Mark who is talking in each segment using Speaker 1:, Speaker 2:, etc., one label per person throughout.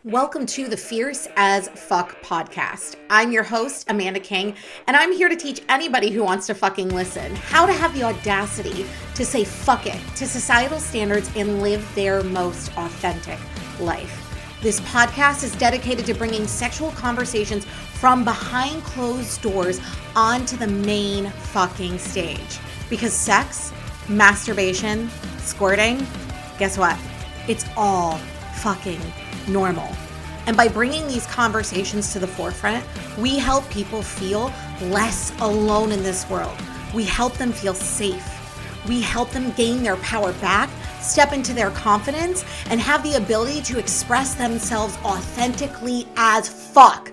Speaker 1: Welcome to the Fierce as Fuck podcast. I'm your host, Amanda King, and I'm here to teach anybody who wants to fucking listen how to have the audacity to say fuck it to societal standards and live their most authentic life. This podcast is dedicated to bringing sexual conversations from behind closed doors onto the main fucking stage. Because sex, masturbation, squirting, guess what? It's all fucking normal. And by bringing these conversations to the forefront, we help people feel less alone in this world. We help them feel safe. We help them gain their power back, step into their confidence, and have the ability to express themselves authentically as fuck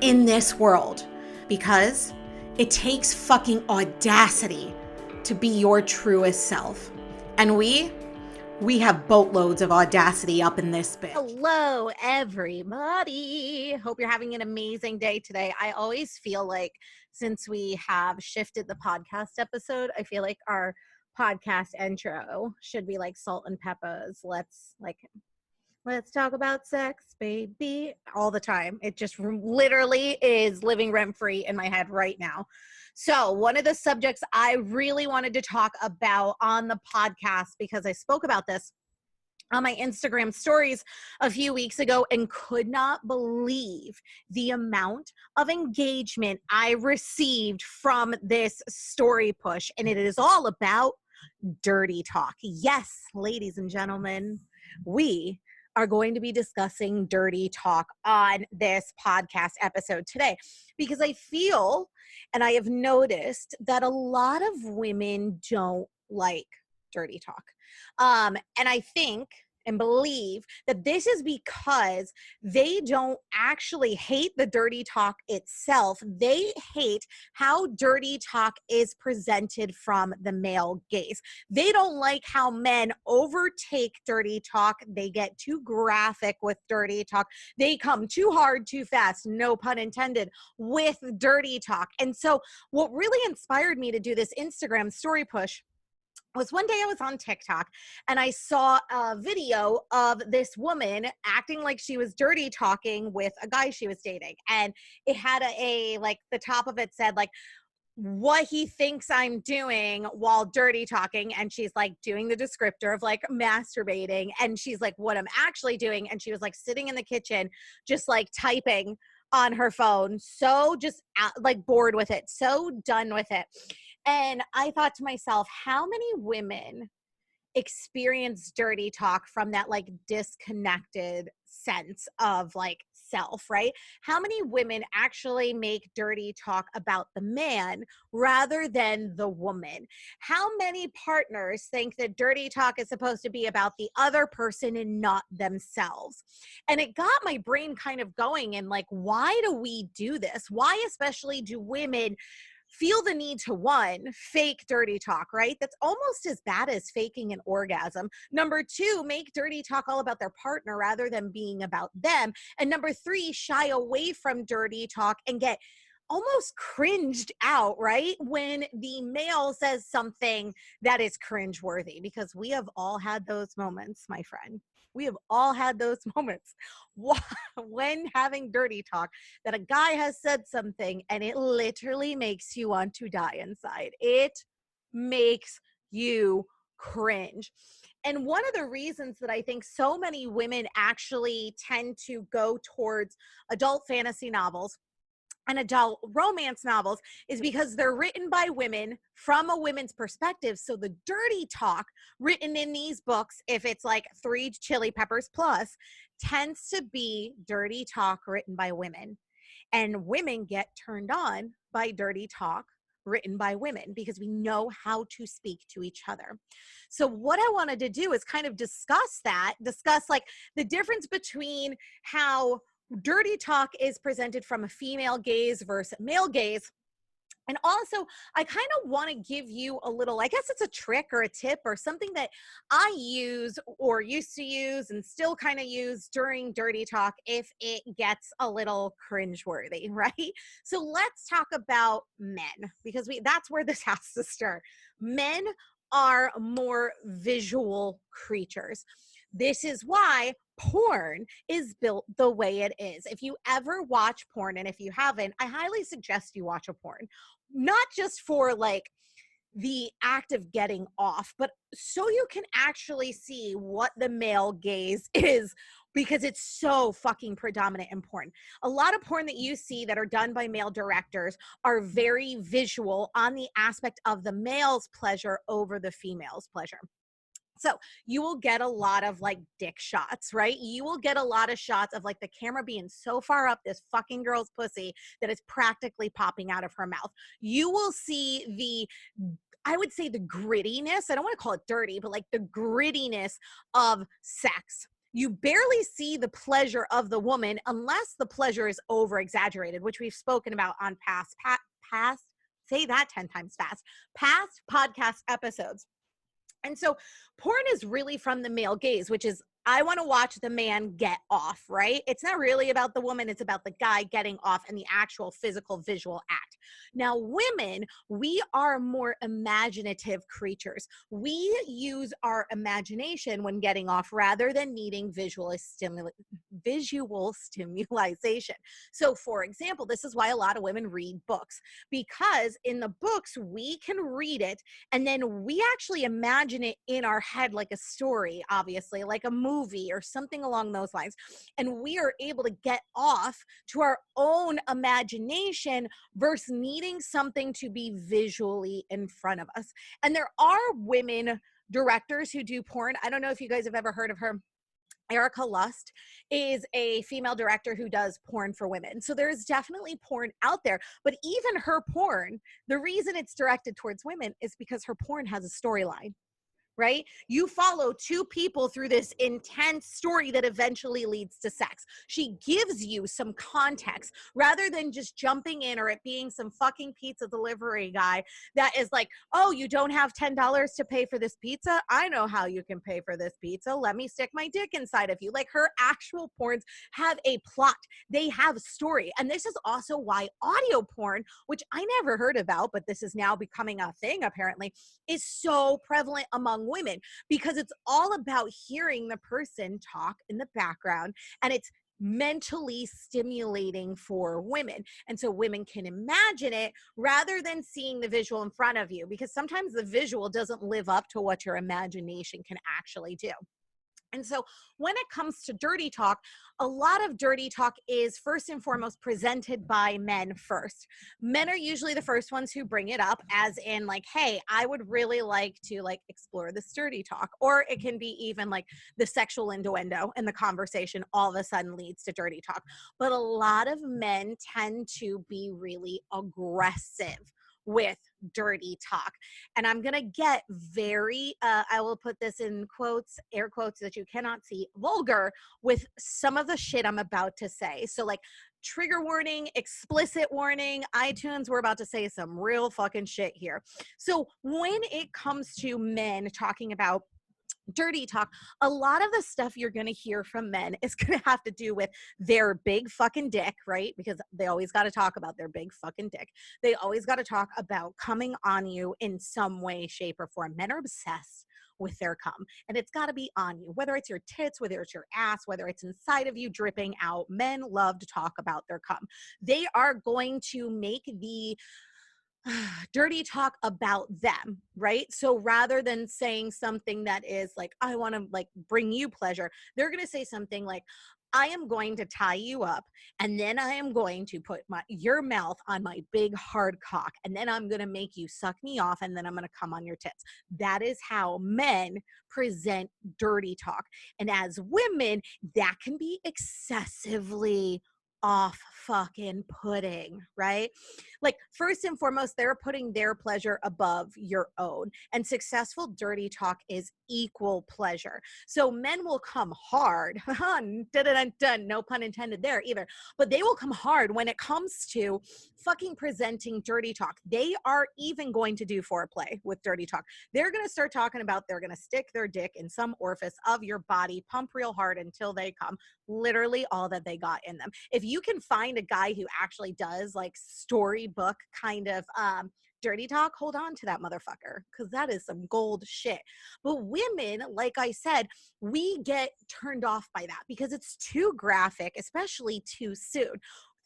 Speaker 1: in this world. Because it takes fucking audacity to be your truest self. And we have boatloads of audacity up in this bitch.
Speaker 2: Hello, everybody. Hope you're having an amazing day today. I always feel like since we have shifted the podcast episode, I feel like our podcast intro should be like Salt and Pepper's. Let's talk about sex, baby, all the time. It just literally is living rent free in my head right now. So one of the subjects I really wanted to talk about on the podcast, because I spoke about this on my Instagram stories a few weeks ago and could not believe the amount of engagement I received from this story push. And it is all about dirty talk. Yes, ladies and gentlemen, we are going to be discussing dirty talk on this podcast episode today, because I feel and I have noticed that a lot of women don't like dirty talk. And I think and believe that this is because they don't actually hate the dirty talk itself. They hate how dirty talk is presented from the male gaze. They don't like how men overtake dirty talk. They get too graphic with dirty talk. They come too hard, too fast, no pun intended, with dirty talk. And so what really inspired me to do this Instagram story push was one day I was on TikTok and I saw a video of this woman acting like she was dirty talking with a guy she was dating. And it had a like the top of it said like what he thinks I'm doing while dirty talking. And she's like doing the descriptor of like masturbating. And she's like, what I'm actually doing. And she was like sitting in the kitchen, just like typing on her phone. So just like bored with it, so done with it. And I thought to myself, how many women experience dirty talk from that like disconnected sense of like self, right? How many women actually make dirty talk about the man rather than the woman? How many partners think that dirty talk is supposed to be about the other person and not themselves? And it got my brain kind of going and like, why do we do this? Why especially do women feel the need to, one, fake dirty talk, right? That's almost as bad as faking an orgasm. Number two, make dirty talk all about their partner rather than being about them. And number three, shy away from dirty talk and get almost cringed out, right? When the male says something that is cringeworthy, because we have all had those moments, my friend. We have all had those moments when having dirty talk that a guy has said something and it literally makes you want to die inside. It makes you cringe. And one of the reasons that I think so many women actually tend to go towards adult fantasy novels and adult romance novels is because they're written by women from a women's perspective. So the dirty talk written in these books, if it's like 3 chili peppers plus, tends to be dirty talk written by women. And women get turned on by dirty talk written by women because we know how to speak to each other. So what I wanted to do is kind of discuss like the difference between how dirty talk is presented from a female gaze versus male gaze. And also, I kind of want to give you a little, I guess it's a trick or a tip or something that I use or used to use and still kind of use during dirty talk if it gets a little cringeworthy, right? So let's talk about men, because that's where this has to start. Men are more visual creatures. This is why porn is built the way it is. If you ever watch porn, and if you haven't, I highly suggest you watch a porn, not just for like the act of getting off, but so you can actually see what the male gaze is, because it's so fucking predominant in porn. A lot of porn that you see that are done by male directors are very visual on the aspect of the male's pleasure over the female's pleasure. So you will get a lot of like dick shots, right? You will get a lot of shots of like the camera being so far up this fucking girl's pussy that it's practically popping out of her mouth. You will see I would say the grittiness. I don't want to call it dirty, but like the grittiness of sex. You barely see the pleasure of the woman unless the pleasure is over exaggerated, which we've spoken about on past, say that 10 times fast, past podcast episodes. And so porn is really from the male gaze, which is, I want to watch the man get off, right? It's not really about the woman. It's about the guy getting off and the actual physical visual act. Now, women, we are more imaginative creatures. We use our imagination when getting off rather than needing visual stimulation. So, for example, this is why a lot of women read books, because in the books, we can read it and then we actually imagine it in our head like a story, obviously, like a movie or something along those lines. And we are able to get off to our own imagination versus needing something to be visually in front of us. And there are women directors who do porn. I don't know if you guys have ever heard of her. Erica Lust is a female director who does porn for women. So there's definitely porn out there, but even her porn, the reason it's directed towards women is because her porn has a storyline. Right? You follow two people through this intense story that eventually leads to sex. She gives you some context rather than just jumping in or it being some fucking pizza delivery guy that is like, oh, you don't have $10 to pay for this pizza? I know how you can pay for this pizza. Let me stick my dick inside of you. Like, her actual porns have a plot. They have story. And this is also why audio porn, which I never heard about, but this is now becoming a thing apparently, is so prevalent among women, because it's all about hearing the person talk in the background, and it's mentally stimulating for women. And so women can imagine it rather than seeing the visual in front of you, because sometimes the visual doesn't live up to what your imagination can actually do. And so when it comes to dirty talk, a lot of dirty talk is first and foremost presented by men first. Men are usually the first ones who bring it up, as in like, hey, I would really like to like explore this dirty talk. Or it can be even like the sexual innuendo in the conversation all of a sudden leads to dirty talk. But a lot of men tend to be really aggressive with dirty talk. And I'm going to get very, I will put this in quotes, air quotes that you cannot see, vulgar with some of the shit I'm about to say. So like trigger warning, explicit warning, iTunes, we're about to say some real fucking shit here. So when it comes to men talking about dirty talk, a lot of the stuff you're going to hear from men is going to have to do with their big fucking dick, right? Because they always got to talk about their big fucking dick. They always got to talk about coming on you in some way, shape, or form. Men are obsessed with their cum, and it's got to be on you, whether it's your tits, whether it's your ass, whether it's inside of you dripping out. Men love to talk about their cum. They are going to make the dirty talk about them, right? So rather than saying something that is like, I want to like bring you pleasure, they're going to say something like, I am going to tie you up, and then I am going to put your mouth on my big hard cock, and then I'm going to make you suck me off, and then I'm going to come on your tits. That is how men present dirty talk. And as women, that can be excessively off fucking putting, right? Like, first and foremost, they're putting their pleasure above your own, and successful dirty talk is equal pleasure. So men will come hard, no pun intended there either, but they will come hard when it comes to fucking presenting dirty talk. They are even going to do foreplay with dirty talk. They're going to start talking about, they're going to stick their dick in some orifice of your body, pump real hard until they come, literally all that they got in them. If you can find a guy who actually does like storybook kind of dirty talk, hold on to that motherfucker, because that is some gold shit. But women, like I said, we get turned off by that because it's too graphic, especially too soon.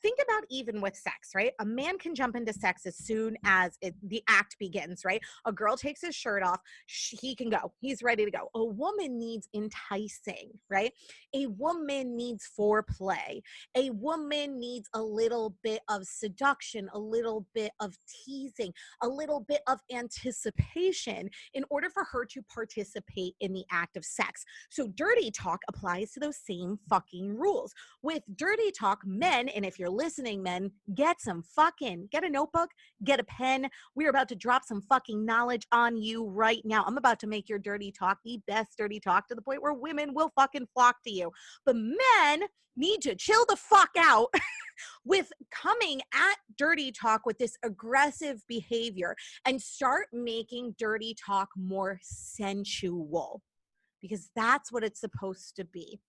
Speaker 2: Think about even with sex, right? A man can jump into sex as soon as the act begins, right? A girl takes his shirt off, he can go. He's ready to go. A woman needs enticing, right? A woman needs foreplay. A woman needs a little bit of seduction, a little bit of teasing, a little bit of anticipation in order for her to participate in the act of sex. So dirty talk applies to those same fucking rules. With dirty talk, men, and if you're listening, men, get a notebook, get a pen. We're about to drop some fucking knowledge on you right now. I'm about to make your dirty talk the best dirty talk to the point where women will fucking flock to you. But men need to chill the fuck out with coming at dirty talk with this aggressive behavior and start making dirty talk more sensual, because that's what it's supposed to be.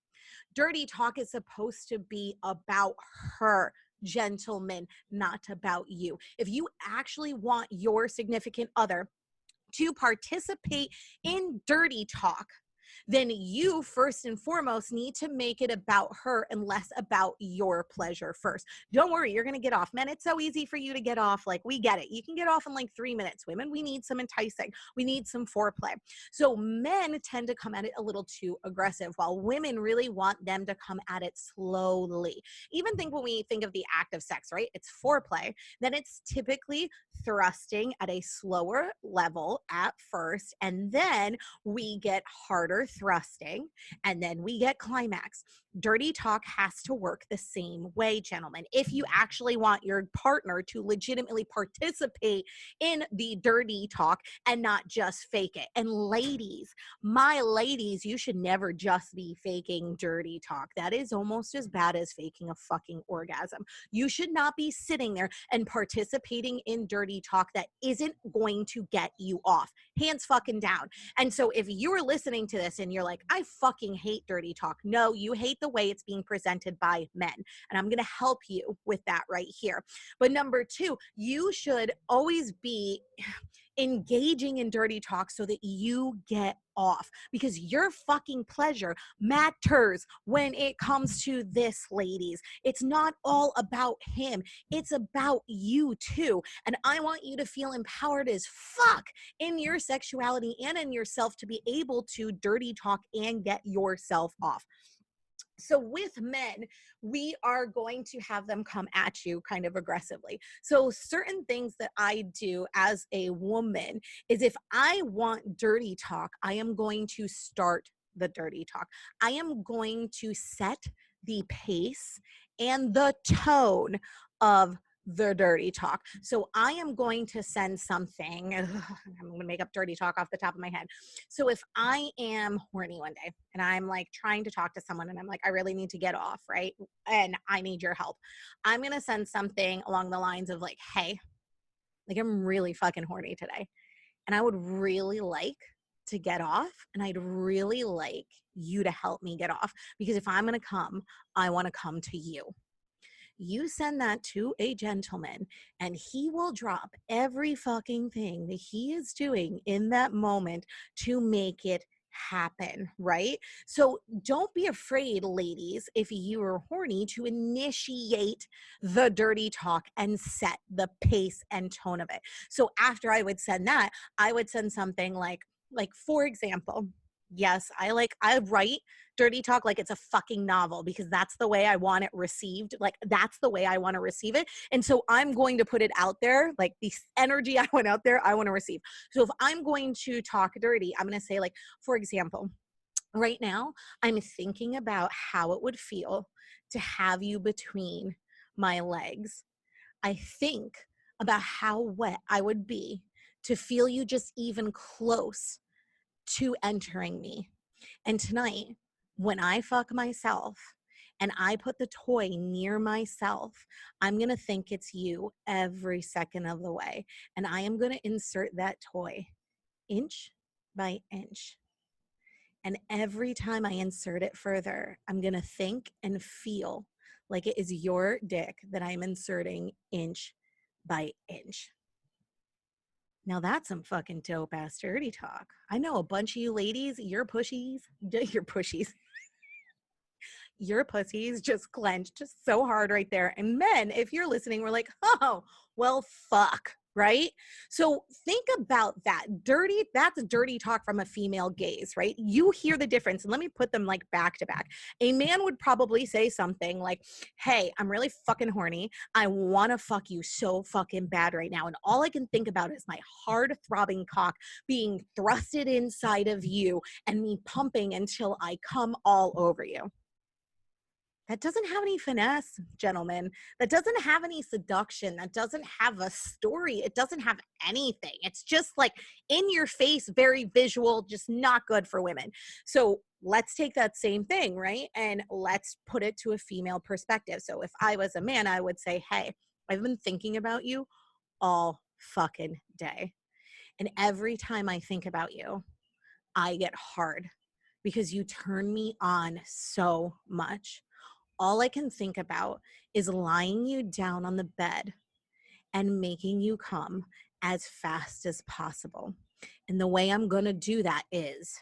Speaker 2: Dirty talk is supposed to be about her, gentlemen, not about you. If you actually want your significant other to participate in dirty talk, then you first and foremost need to make it about her and less about your pleasure first. Don't worry, you're going to get off. Men, it's so easy for you to get off. Like, we get it. You can get off in like 3 minutes. Women, we need some enticing. We need some foreplay. So men tend to come at it a little too aggressive, while women really want them to come at it slowly. Even think when we think of the act of sex, right? It's foreplay. Then it's typically thrusting at a slower level at first, and then we get harder thrusting, and then we get climax. Dirty talk has to work the same way, gentlemen. If you actually want your partner to legitimately participate in the dirty talk and not just fake it. And ladies, my ladies, you should never just be faking dirty talk. That is almost as bad as faking a fucking orgasm. You should not be sitting there and participating in dirty talk that isn't going to get you off. Hands fucking down. And so if you're listening to this and you're like, I fucking hate dirty talk. No, you hate the way it's being presented by men. And I'm going to help you with that right here. But number two, you should always be engaging in dirty talk so that you get off, because your fucking pleasure matters when it comes to this, ladies. It's not all about him. It's about you too. And I want you to feel empowered as fuck in your sexuality and in yourself to be able to dirty talk and get yourself off. So with men, we are going to have them come at you kind of aggressively. So certain things that I do as a woman is, if I want dirty talk, I am going to start the dirty talk. I am going to set the pace and the tone of the dirty talk. So I am going to send something. I'm going to make up dirty talk off the top of my head. So if I am horny one day and I'm like trying to talk to someone and I'm like, I really need to get off, right? And I need your help. I'm going to send something along the lines of like, hey, like, I'm really fucking horny today, and I would really like to get off, and I'd really like you to help me get off, because if I'm going to come, I want to come to you. You send that to a gentleman and he will drop every fucking thing that he is doing in that moment to make it happen, right? So don't be afraid, ladies, if you are horny, to initiate the dirty talk and set the pace and tone of it. So after I would send that, I would send something like for example, yes, I write dirty talk like it's a fucking novel, because that's the way I want it received. Like, that's the way I want to receive it. And so I'm going to put it out there, like the energy I went out there, I want to receive. So if I'm going to talk dirty, I'm going to say, like, for example, right now, I'm thinking about how it would feel to have you between my legs. I think about how wet I would be to feel you just even close to entering me. And tonight, when I fuck myself and I put the toy near myself, I'm going to think it's you every second of the way. And I am going to insert that toy inch by inch. And every time I insert it further, I'm going to think and feel like it is your dick that I'm inserting inch by inch. Now that's some fucking dope ass dirty talk. I know a bunch of you ladies, your pushies, your pushies, your pussies just clenched just so hard right there. And men, if you're listening, we're like, oh, well, fuck. Right. So think about that. That's dirty talk from a female gaze, right? You hear the difference. And let me put them like back to back. A man would probably say something like, hey, I'm really fucking horny. I want to fuck you so fucking bad right now. And all I can think about is my hard throbbing cock being thrusted inside of you and me pumping until I come all over you. That doesn't have any finesse, gentlemen. That doesn't have any seduction. That doesn't have a story. It doesn't have anything. It's just like in your face, very visual, just not good for women. So let's take that same thing, right? And let's put it to a female perspective. So if I was a man, I would say, hey, I've been thinking about you all fucking day. And every time I think about you, I get hard because you turn me on so much. All I can think about is lying you down on the bed and making you come as fast as possible. And the way I'm going to do that is,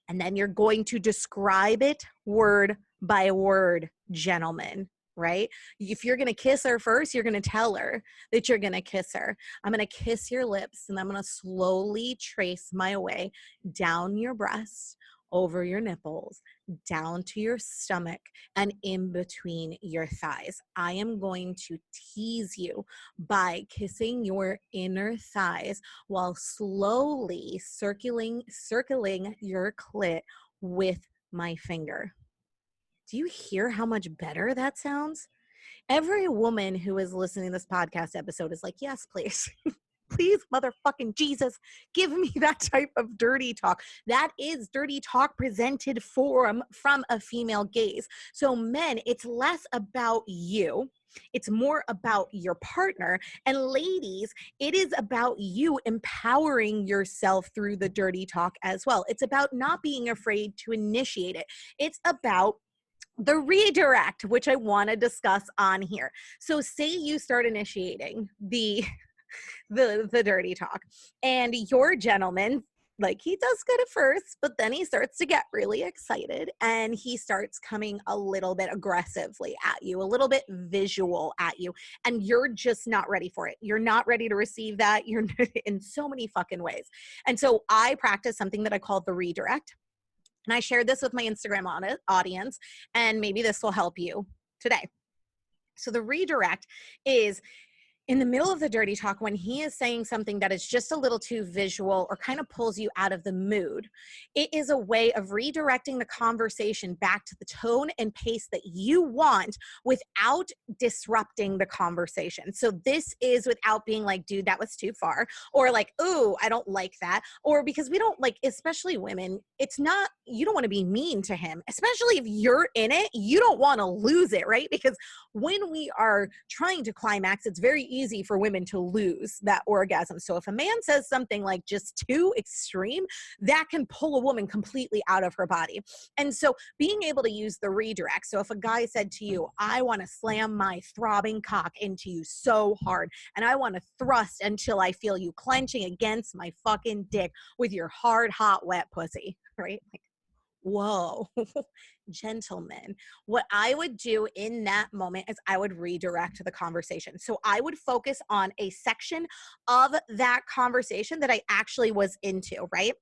Speaker 2: and then you're going to describe it word by word, gentlemen, right? If you're going to kiss her first, you're going to tell her that you're going to kiss her. I'm going to kiss your lips and I'm going to slowly trace my way down your breast, over your nipples, down to your stomach, and in between your thighs. I am going to tease you by kissing your inner thighs while slowly circling your clit with my finger. Do you hear how much better that sounds? Every woman who is listening to this podcast episode is like, yes, please. Please, motherfucking Jesus, give me that type of dirty talk. That is dirty talk presented from a female gaze. So men, it's less about you. It's more about your partner. And ladies, it is about you empowering yourself through the dirty talk as well. It's about not being afraid to initiate it. It's about the redirect, which I want to discuss on here. So say you start initiating the dirty talk and your gentleman, like, he does good at first, but then he starts to get really excited and he starts coming a little bit aggressively at you, a little bit visual at you, and you're just not ready for it. You're not ready to receive that. You're in so many fucking ways. And so I practice something that I call the redirect. And I shared this with my Instagram audience, and maybe this will help you today. So the redirect is in the middle of the dirty talk when he is saying something that is just a little too visual or kind of pulls you out of the mood. It is a way of redirecting the conversation back to the tone and pace that you want without disrupting the conversation. So this is without being like, dude, that was too far, or like, ooh, I don't like that, or because we don't like, especially women, it's not, you don't want to be mean to him, especially if you're in it, you don't want to lose it, right? Because when we are trying to climax, it's very easy for women to lose that orgasm. So if a man says something like just too extreme, that can pull a woman completely out of her body. And so being able to use the redirect. So if a guy said to you, I want to slam my throbbing cock into you so hard, and I want to thrust until I feel you clenching against my fucking dick with your hard, hot, wet pussy, right? Like, whoa, gentlemen. What I would do in that moment is I would redirect the conversation. So I would focus on a section of that conversation that I actually was into, right?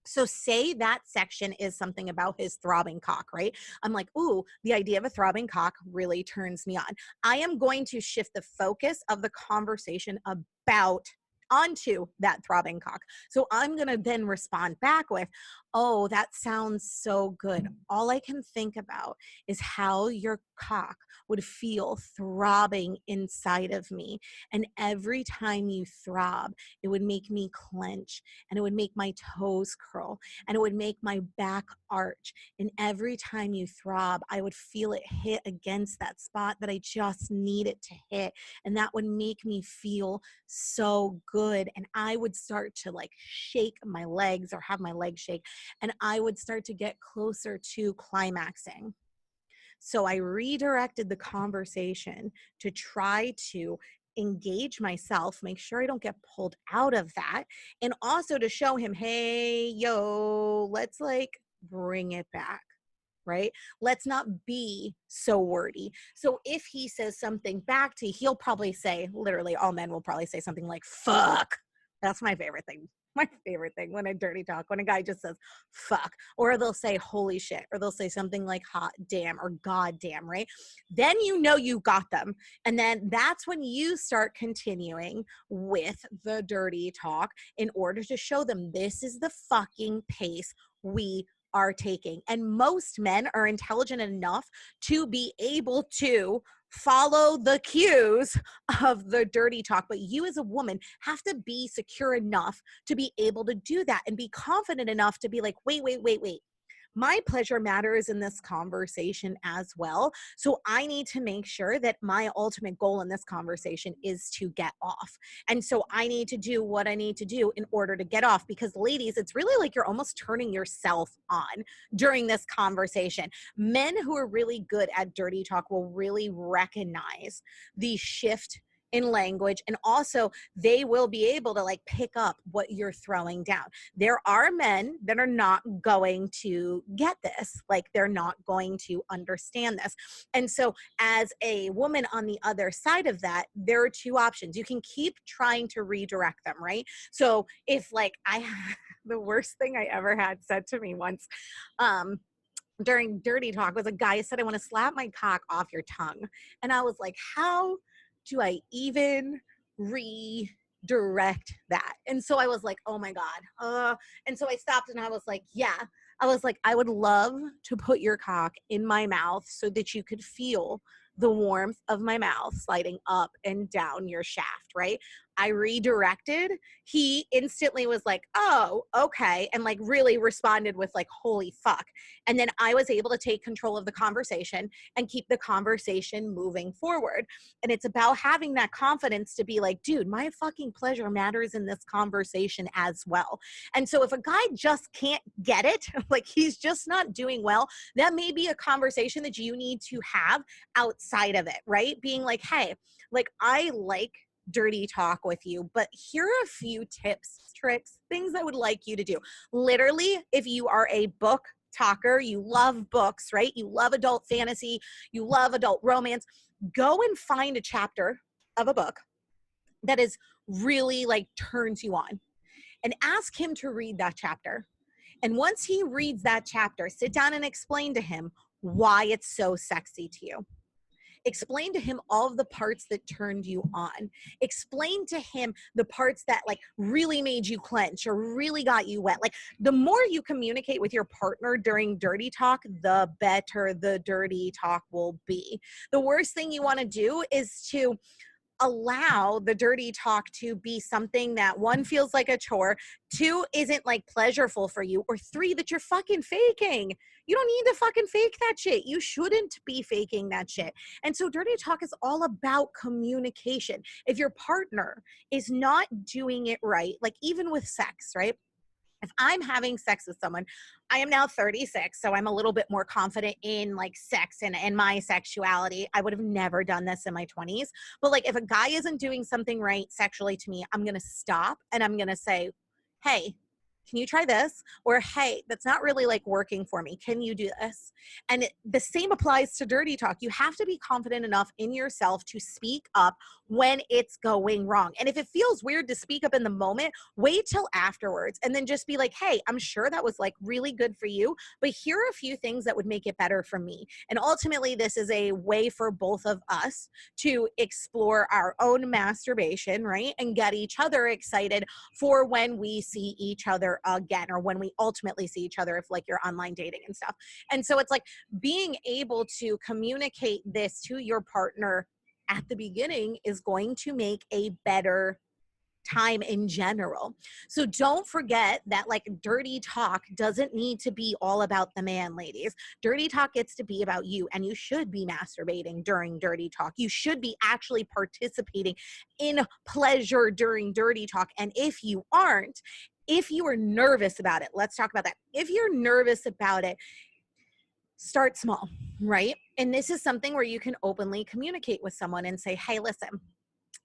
Speaker 2: So say that section is something about his throbbing cock, right? I'm like, ooh, the idea of a throbbing cock really turns me on. I am going to shift the focus of the conversation about onto that throbbing cock. So I'm going to then respond back with, oh, that sounds so good. All I can think about is how your cock would feel throbbing inside of me. And every time you throb, it would make me clench, and it would make my toes curl, and it would make my back arch. And every time you throb, I would feel it hit against that spot that I just need it to hit. And that would make me feel so good. And I would start to like shake my legs or have my legs shake, and I would start to get closer to climaxing. So I redirected the conversation to try to engage myself, make sure I don't get pulled out of that, and also to show him, hey, yo, let's like bring it back. Right? Let's not be so wordy. So if he says something back to you, he'll probably say, literally, all men will probably say something like, fuck. That's my favorite thing. My favorite thing when I dirty talk, when a guy just says, fuck, or they'll say, holy shit, or they'll say something like, hot damn, or god damn, right? Then you know you got them. And then that's when you start continuing with the dirty talk in order to show them this is the fucking pace we are taking. And most men are intelligent enough to be able to follow the cues of the dirty talk. But you as a woman have to be secure enough to be able to do that and be confident enough to be like, wait. My pleasure matters in this conversation as well. So I need to make sure that my ultimate goal in this conversation is to get off. And so I need to do what I need to do in order to get off, because ladies, it's really like you're almost turning yourself on during this conversation. Men who are really good at dirty talk will really recognize the shift in language, and also they will be able to like pick up what you're throwing down. There are men that are not going to get this, like they're not going to understand this. And so as a woman on the other side of that, there are two options. You can keep trying to redirect them, right? So if like the worst thing I ever had said to me once, during dirty talk was a guy said, I want to slap my cock off your tongue. And I was like, how do I even redirect that? And so I was like, oh my God. And so I stopped and I was like, yeah. I was like, I would love to put your cock in my mouth so that you could feel the warmth of my mouth sliding up and down your shaft, right? I redirected. He instantly was like, oh, okay. And like really responded with like, holy fuck. And then I was able to take control of the conversation and keep the conversation moving forward. And it's about having that confidence to be like, dude, my fucking pleasure matters in this conversation as well. And so if a guy just can't get it, like he's just not doing well, that may be a conversation that you need to have outside of it, right? Being like, hey, like I like dirty talk with you, but here are a few tips, tricks, things I would like you to do. Literally, if you are a book talker, you love books, right? You love adult fantasy, you love adult romance, go and find a chapter of a book that is really like turns you on and ask him to read that chapter. And once he reads that chapter, sit down and explain to him why it's so sexy to you. Explain to him all of the parts that turned you on. Explain to him the parts that like really made you clench or really got you wet. Like the more you communicate with your partner during dirty talk, the better the dirty talk will be. The worst thing you want to do is to allow the dirty talk to be something that one feels like a chore, two isn't like pleasurable for you, or three that you're fucking faking. You don't need to fucking fake that shit. You shouldn't be faking that shit. And so dirty talk is all about communication. If your partner is not doing it right, like even with sex, right? If I'm having sex with someone, I am now 36, so I'm a little bit more confident in like sex and my sexuality. I would have never done this in my 20s. But like if a guy isn't doing something right sexually to me, I'm going to stop and I'm going to say, hey, can you try this? Or, hey, that's not really like working for me. Can you do this? And the same applies to dirty talk. You have to be confident enough in yourself to speak up when it's going wrong. And if it feels weird to speak up in the moment, wait till afterwards and then just be like, hey, I'm sure that was like really good for you, but here are a few things that would make it better for me. And ultimately, this is a way for both of us to explore our own masturbation, right? And get each other excited for when we see each other again, or when we ultimately see each other, if like you're online dating and stuff. And so it's like being able to communicate this to your partner at the beginning is going to make a better time in general. So don't forget that like dirty talk doesn't need to be all about the man, ladies. Dirty talk gets to be about you, and you should be masturbating during dirty talk. You should be actually participating in pleasure during dirty talk. And if you aren't, if you are nervous about it, let's talk about that. If you're nervous about it, start small, right? And this is something where you can openly communicate with someone and say, hey, listen,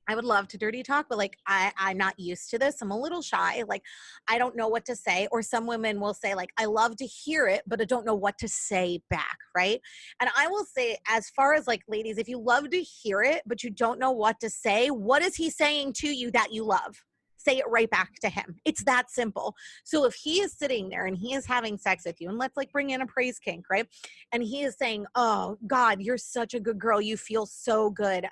Speaker 2: I would love to dirty talk, but like I'm not used to this. I'm a little shy. Like I don't know what to say. Or some women will say like, I love to hear it, but I don't know what to say back. Right. And I will say, as far as like ladies, if you love to hear it, but you don't know what to say, what is he saying to you that you love? Say it right back to him. It's that simple. So if he is sitting there and he is having sex with you, and let's like bring in a praise kink, right? And he is saying, oh God, you're such a good girl. You feel so good.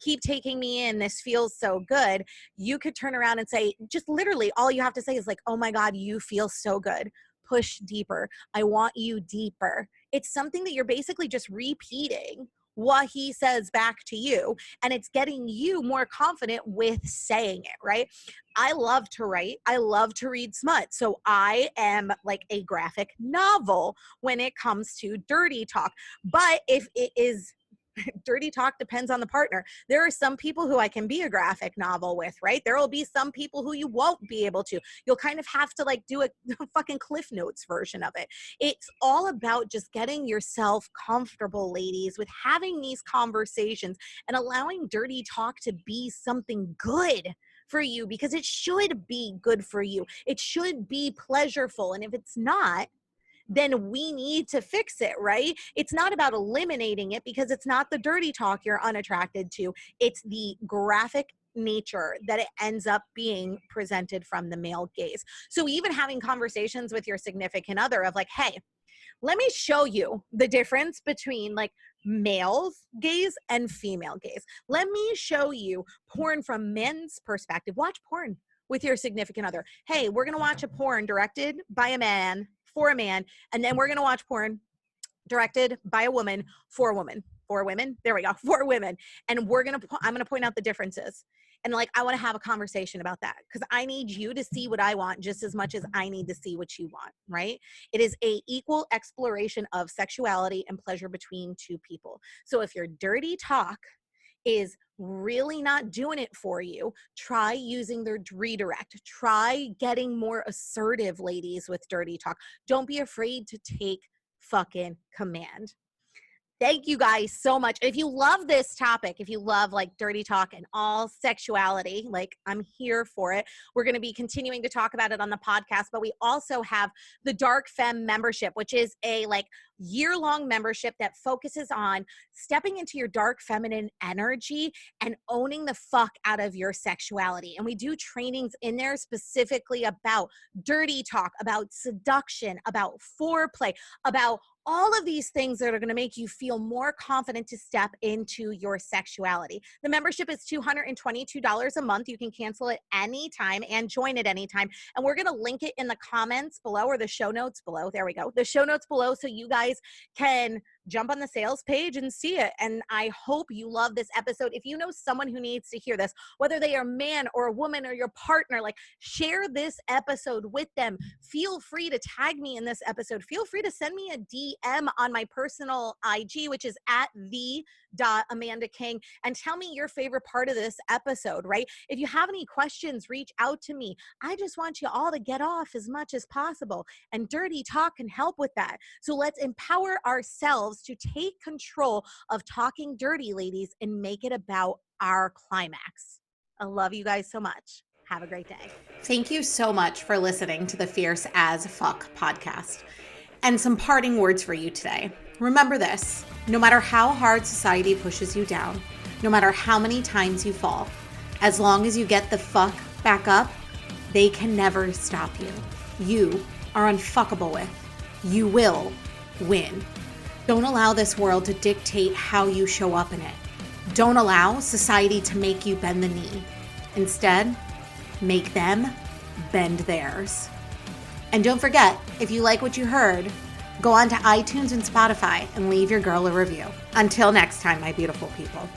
Speaker 2: Keep taking me in. This feels so good. You could turn around and say, just literally all you have to say is like, oh my God, you feel so good. Push deeper. I want you deeper. It's something that you're basically just repeating what he says back to you, and it's getting you more confident with saying it, right? I love to write. I love to read smut. So I am like a graphic novel when it comes to dirty talk. But if it is dirty talk, depends on the partner. There are some people who I can be a graphic novel with, right? There will be some people who you won't be able to. You'll kind of have to like do a fucking Cliff Notes version of it. It's all about just getting yourself comfortable, ladies, with having these conversations and allowing dirty talk to be something good for you, because it should be good for you. It should be pleasurable. And if it's not, then we need to fix it, right? It's not about eliminating it, because it's not the dirty talk you're unattracted to. It's the graphic nature that it ends up being presented from the male gaze. So even having conversations with your significant other of like, hey, let me show you the difference between like male's gaze and female gaze. Let me show you porn from men's perspective. Watch porn with your significant other. Hey, we're going to watch a porn directed by a man for a man, and then we're going to watch porn directed by a woman for a woman. For women, there we go, for women. And I'm going to point out the differences. And like, I want to have a conversation about that, because I need you to see what I want just as much as I need to see what you want, right? It is a equal exploration of sexuality and pleasure between two people. So if your dirty talk is really not doing it for you, try using the redirect. Try getting more assertive, ladies, with dirty talk. Don't be afraid to take fucking command. Thank you guys so much. If you love this topic, if you love like dirty talk and all sexuality, like I'm here for it. We're going to be continuing to talk about it on the podcast, but we also have the Dark Femme membership, which is a like year-long membership that focuses on stepping into your dark feminine energy and owning the fuck out of your sexuality. And we do trainings in there specifically about dirty talk, about seduction, about foreplay, about all of these things that are going to make you feel more confident to step into your sexuality. The membership is $222 a month. You can cancel it anytime and join it anytime. And we're going to link it in the comments below, or the show notes below. There we go. The show notes below, so you guys can jump on the sales page and see it. And I hope you love this episode. If you know someone who needs to hear this, whether they are a man or a woman or your partner, like share this episode with them. Feel free to tag me in this episode. Feel free to send me a DM on my personal IG, which is at @the.AmandaKing, and tell me your favorite part of this episode, right? If you have any questions, reach out to me. I just want you all to get off as much as possible, and dirty talk can help with that. So let's empower ourselves to take control of talking dirty, ladies, and make it about our climax. I love you guys so much. Have a great day.
Speaker 1: Thank you so much for listening to the Fierce as Fuck podcast. And some parting words for you today. Remember this: no matter how hard society pushes you down, no matter how many times you fall, as long as you get the fuck back up, they can never stop you. You are unfuckable with. You will win. Don't allow this world to dictate how you show up in it. Don't allow society to make you bend the knee. Instead, make them bend theirs. And don't forget, if you like what you heard, go on to iTunes and Spotify and leave your girl a review. Until next time, my beautiful people.